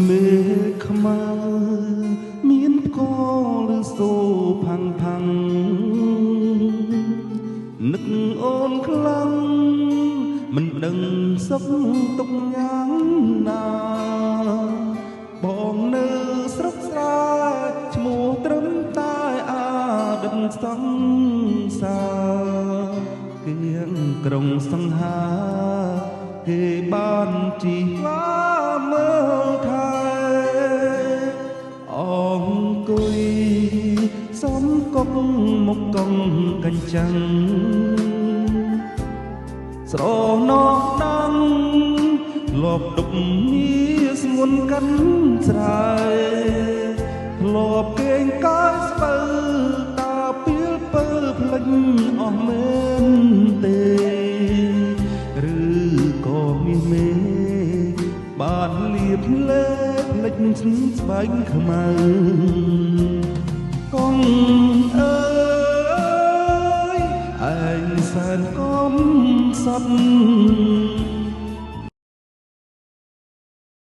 មេខ្មៅមានផ្គរឬសូផាំងផាំងនឹកអូនខ្លាំងមិនដឹងសុខទុកយ៉ាងណាបងនៅស្រុកស្រែឈ្មោះត្រឹមតែអាដិតសង្សារគៀងក្រុងសង្ហាគេបានជីវ៉ាមើលថែអង្គុយសំកុកមកកងកញ្ចាំងស្រណោះដាំលបដុកមាស្ងួនកាន់ស្រែលបគេងកាយស្ពើតាពីលពើផ្លេចអស់មែនទេឬក៏មានមេបានលៀបលេផ្លេចស្បែកខ្មៅកងអើយឯងសែនកំសត់